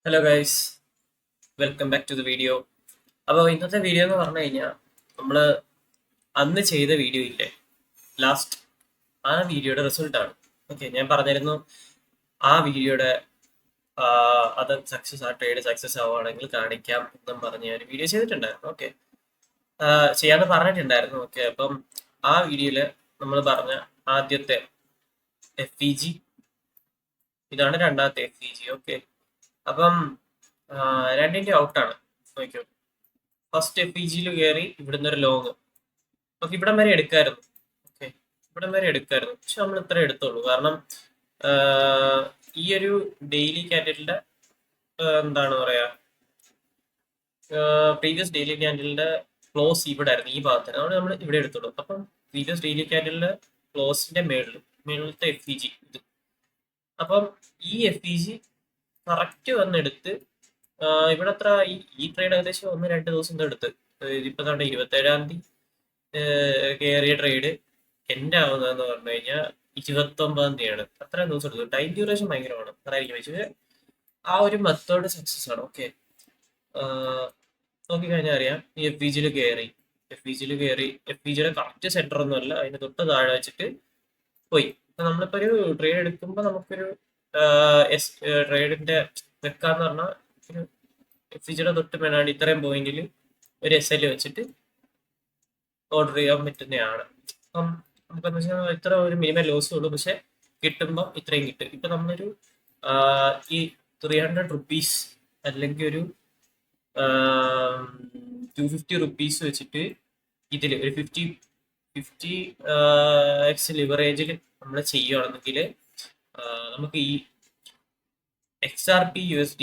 Hello guys, welcome back to the video. അപ്പോൾ ഇന്നത്തെ video എന്ന് പറഞ്ഞു കഴിഞ്ഞാൽ നമ്മൾ അന്ന് ചെയ്ത വീഡിയോ ഇല്ലേ, ലാസ്റ്റ് ആ വീഡിയോയുടെ റിസൾട്ടാണ്. ഓക്കെ, ഞാൻ പറഞ്ഞിരുന്നു ആ വീഡിയോയുടെ അത് സക്സസ്, ആ ട്രേഡ് സക്സസ് ആവുകയാണെങ്കിൽ കാണിക്കാം എന്നും പറഞ്ഞ് ഞാൻ ഒരു വീഡിയോ ചെയ്തിട്ടുണ്ടായിരുന്നു. ഓക്കെ, ചെയ്യാന്ന് പറഞ്ഞിട്ടുണ്ടായിരുന്നു. ഓക്കെ, അപ്പം ആ വീഡിയോയിൽ നമ്മൾ പറഞ്ഞ ആദ്യത്തെ FEG, ഇതാണ് രണ്ടാമത്തെ FEG. ഓക്കെ, അപ്പം രണ്ടിൻ്റെ ഔട്ടാണ്. നോക്കിയോ, ഫസ്റ്റ് FEGയിൽ കയറി ഇവിടുന്ന് ഒരു ലോങ്. നമുക്ക് ഇവിടം വരെ എടുക്കായിരുന്നു. ഓക്കെ, ഇവിടം വരെ എടുക്കായിരുന്നു, പക്ഷെ നമ്മൾ ഇത്ര എടുത്തുള്ളൂ. കാരണം ആഹ്, ഈ ഒരു ഡെയിലി ക്യാൻഡലിന്റെ എന്താണ് പറയാ, പ്രീവിയസ് ഡെയിലി ക്യാൻഡലിന്റെ ക്ലോസ് ഇവിടെ ആയിരുന്നു, ഈ ഭാഗത്തിന്. അതുകൊണ്ട് നമ്മൾ ഇവിടെ എടുത്തുള്ളൂ. അപ്പം പ്രീവിയസ് ഡെയിലി ക്യാൻഡലിന്റെ ക്ലോസിന്റെ മേളിലത്തെ FEG ഇത്. അപ്പം ഈ FEG കറക്റ്റ് വന്നെടുത്ത് ഇവിടെ എത്ര ഈ ട്രേഡ് ഏകദേശം 1-2 ദിവസം എടുത്ത്. ഇതിപ്പോ തന്നെ 27-ാം തീയതി കയറിയ ട്രേഡ് എൻഡ് ആവുന്നതെന്ന് പറഞ്ഞു കഴിഞ്ഞാൽ 29-ാം തീയതിയാണ്. അത്രയും ദിവസം എടുത്തു. ടൈം ഡ്യൂറേഷൻ ഭയങ്കരമാണ്, അതായിരിക്കും. പക്ഷേ ആ ഒരു മെത്തേഡ് സക്സസ് ആണ്. ഓക്കെ, നോക്കിക്കഴിഞ്ഞാൽ അറിയാം. ഈ FEGയിൽ കയറി കറക്റ്റ് സെന്റർ ഒന്നും അല്ല, അതിന് തൊട്ട് താഴെ വെച്ചിട്ട് പോയി. അപ്പൊ നമ്മളിപ്പോ ഒരു ട്രേഡ് എടുക്കുമ്പോൾ നമുക്കൊരു ട്രേഡിന്റെ വെക്കാന്ന് പറഞ്ഞാൽ ഒരു FEGയുടെ തൊട്ട് മേലാണ് ഇത്രയും പോയിന്റിൽ ഒരു SL വെച്ചിട്ട് ഓർഡർ ചെയ്യാൻ പറ്റുന്നതാണ്. അപ്പം നമുക്കെന്ന് വെച്ചാൽ ഇത്ര ഒരു മിനിമം ലോസ് ഉള്ളൂ, പക്ഷെ കിട്ടുമ്പോൾ ഇത്രയും കിട്ടും. ഇപ്പൊ നമ്മളൊരു ഈ 300 റുപ്പീസ് അല്ലെങ്കിൽ ഒരു 250 റുപ്പീസ് വെച്ചിട്ട് ഇതിൽ ഒരു 50 ലിവറേജിൽ നമ്മൾ ചെയ്യുകയാണെങ്കിൽ നമുക്ക് ഈ XRP USD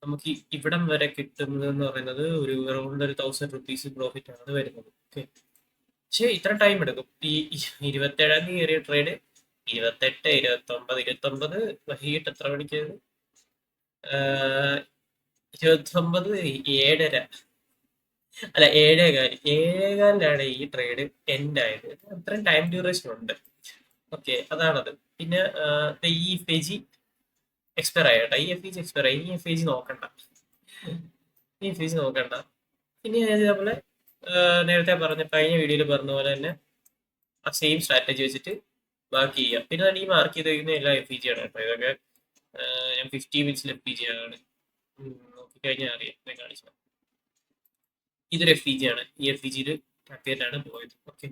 നമുക്ക് ഇവിടം വരെ കിട്ടുന്നതെന്ന് പറയുന്നത് ഒരു അറൗണ്ട് ഒരു 1000 റുപ്പീസ് പ്രോഫിറ്റ് ആണ് വരുന്നത്. ഓക്കെ, പക്ഷേ ഇത്ര ടൈം എടുക്കും. ഈ 27-ാം തീയതി കയറിയ ട്രേഡ് 28, 29 വൈകിട്ട് എത്ര മണിക്കാണ്? 29, 7:30, അല്ല 7:15. ഈ ട്രേഡ് എൻഡ് ആയത്. അത്രയും ടൈം ഡ്യൂറേഷൻ ഉണ്ട്. ഓക്കെ, അതാണത്. പിന്നെ ഈ FEG എക്സ്പയർ ആയിട്ടാ. ഈ FEG എക്സ്പയർ ആയി. ഈ FEG നോക്കണ്ട, ഈ FEG നോക്കണ്ട. പിന്നെ ഞാൻ ഇതേപോലെ നേരത്തെ പറഞ്ഞ കഴിഞ്ഞ വീഡിയോയിൽ പറഞ്ഞ പോലെ തന്നെ ആ സെയിം സ്ട്രാറ്റജി വെച്ചിട്ട് ബാക്കി ചെയ്യാം. പിന്നെ ഞാൻ ഈ മാർക്ക് ചെയ്ത് വയ്ക്കുന്ന എല്ലാ FEG ആണ് കേട്ടോ. ഇതൊക്കെ ഞാൻ 50 മിനിറ്റ്സിൽ FEG ആണ്. നോക്കിക്കഴിഞ്ഞാൽ അറിയാം, ഞാൻ കാണിച്ചു. ഇതൊരു FEG ആണ്. ഈ FEGയിൽ ടാർഗറ്റാണ് പോയത്. ഓക്കെ,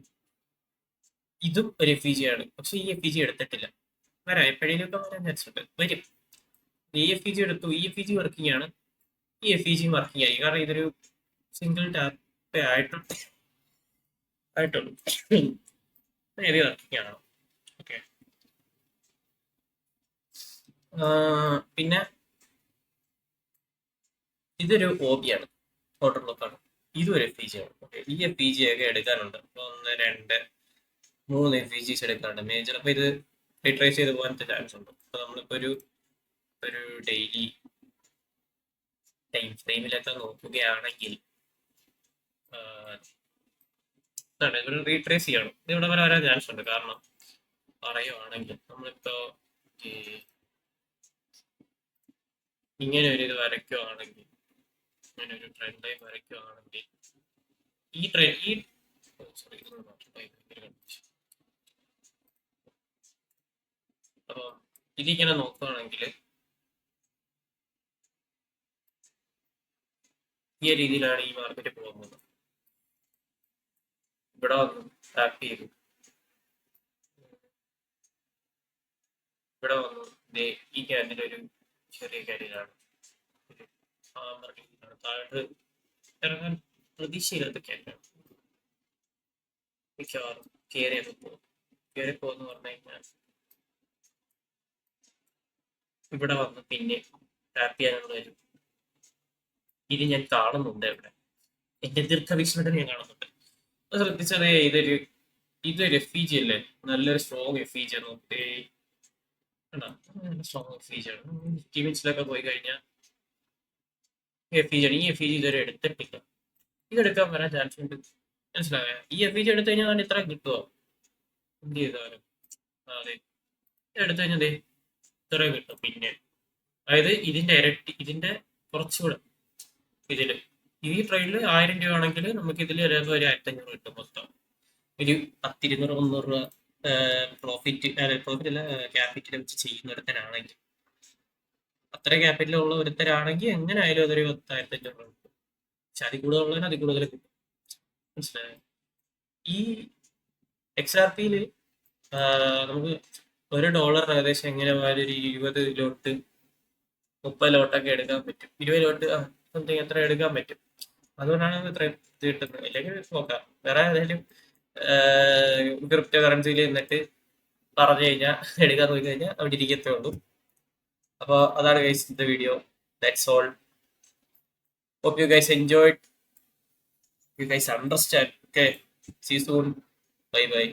ഇതും ഒരു FEG ആണ്, പക്ഷെ ഈ FEG എടുത്തിട്ടില്ല. വരാം, എപ്പോഴേലും ഒക്കെ വരാൻ ചാൻസ് ഉണ്ട്, വരും. ഈ FEG എടുത്തു, ഈ FEG വർക്കിംഗ് ആണ്. ഈ FEG വർക്കിംഗ് ആയി, കാരണം ഇതൊരു സിംഗിൾ ടാപ്പേ ആയിട്ടുള്ളൂ. മേബി വർക്കിംഗ് ആണോ? ഓക്കെ, പിന്നെ ഇതൊരു ഹോബിയാണ്, ഓർഡർ ബ്ലോക്കാണ്. ഇതും ഒരു FEG ആണ്. ഓക്കെ, ഈ FEG ഒക്കെ എടുക്കാനുണ്ട്. 1, 2, 3 FEGs എടുക്കാനുണ്ട് മേജർ. അപ്പൊ ഇത് റിട്രേസ് ചെയ്ത് പോകാനത്തെ ചാൻസ് ഉണ്ട്. അപ്പൊ നമ്മളിപ്പോ ഒരു ഒരു ഡെയിലി ടൈം ഫ്രെയിമിലൊക്കെ നോക്കുകയാണെങ്കിൽ ഒരു റീട്രേസ് ചെയ്യണം. ഇത് ഇവിടെ വരെ വരാൻ ചാൻസ് ഉണ്ട്. കാരണം പറയുവാണെങ്കിൽ നമ്മളിപ്പോ ഈ ഇങ്ങനെ ഒരു ഇത് വരയ്ക്കുവാണെങ്കിൽ, ഇങ്ങനെ ഒരു ട്രെൻഡ് ലൈൻ വരയ്ക്കുവാണെങ്കിൽ, ഈ ട്രെൻഡ് ഈ സോറി അപ്പോൾ ഇതിങ്ങനെ നോക്കുകയാണെങ്കിൽ ഈ രീതിയിലാണ് ഈ മാർക്കറ്റ് പോകുന്നത്. ഇവിടെ വന്നു ടാപ്പ് ചെയ്തു, ഇവിടെ വന്നു. ഈ ക്യാൻഡിൽ ഒരു ചെറിയ ക്യാൻഡിലാണ്, ഒരു താഴോട്ട് ഇറങ്ങാൻ പ്രതീക്ഷയില്ലാത്ത ക്യാൻഡിലാണ്. മിക്കവാറും കയറിയൊക്കെ പോകും. കയറിപ്പോന്ന് പറഞ്ഞു കഴിഞ്ഞാൽ ഇവിടെ വന്ന് പിന്നെ ടാപ്പ് ചെയ്യാനുള്ള വരും. ഇത് ഞാൻ കാണുന്നുണ്ട് ഇവിടെ, എന്റെ ദീർഘവീക്ഷണത്തിൽ ഞാൻ കാണുന്നുണ്ട്. ശ്രദ്ധിച്ചതേ, ഇതൊരു FEG അല്ലേ, നല്ലൊരു സ്ട്രോങ് FEG ആണ്. സ്ട്രോങ് FEG ആണ്. ടീമിൻസിലൊക്കെ പോയി കഴിഞ്ഞാൽ FEG ആണ്. ഈ FEG ഇതുവരെ എടുത്തിട്ടില്ല. ഇതെടുക്കാൻ വരാൻ ചാൻസ് ഉണ്ട്, മനസ്സിലായോ? ഈ FEG എടുത്തു കഴിഞ്ഞാൽ ഞാൻ ഇത്ര കിട്ടുമോ? എന്ത് ചെയ്താലും അതെ, എടുത്തു കഴിഞ്ഞാൽ ഇത്ര കിട്ടും. പിന്നെ അതായത് ഇതിന്റെ ഇരട്ടി, ഇതിന്റെ കുറച്ചുകൂടെ ഇതില് ഈ ട്രേഡിൽ 1000 രൂപ ആണെങ്കിൽ നമുക്ക് ഇതിൽ ഒരു 1500 കിട്ടും മൊത്തം. ഒരു 10, 200, 300 രൂപ പ്രോഫിറ്റ്, പ്രോഫിറ്റ് അല്ല, ക്യാപിറ്റൽ വെച്ച് ചെയ്യുന്നൊരുത്തനാണെങ്കിൽ, അത്ര ക്യാപിറ്റൽ ഉള്ള ഒരുത്തരാണെങ്കിൽ എങ്ങനെ ആയാലും അതൊരു 10,500 രൂപ കിട്ടും. പക്ഷെ അതിൽ കൂടുതലുള്ളതിന് അതിൽ കൂടുതൽ കിട്ടും. മനസ്സിലായോ? ഈ XRP-യിൽ നമുക്ക് $1 ഏകദേശം എങ്ങനെ പോയാലും ഒരു 20 ലോട്ട് 30 ലോട്ടൊക്കെ എടുക്കാൻ പറ്റും. 20 ലോട്ട് സംതിങ് എത്ര എടുക്കാൻ പറ്റും. അതുകൊണ്ടാണ് ഇത്രയും ഇത് കിട്ടുന്നത്. ഇല്ലെങ്കിൽ നോക്കാം വേറെ ഏതെങ്കിലും ക്രിപ്റ്റോ കറൻസിയിൽ നിന്നിട്ട് പറഞ്ഞു കഴിഞ്ഞാൽ എടുക്കാൻ നോക്കി കഴിഞ്ഞാൽ അവിടെ ഇരിക്കത്തേ ഉള്ളൂ. അപ്പോൾ അതാണ് ഗൈസ് ഇന്നത്തെ video. That's all. Hope you guys enjoyed, you guys understand. Okay, see soon, bye by.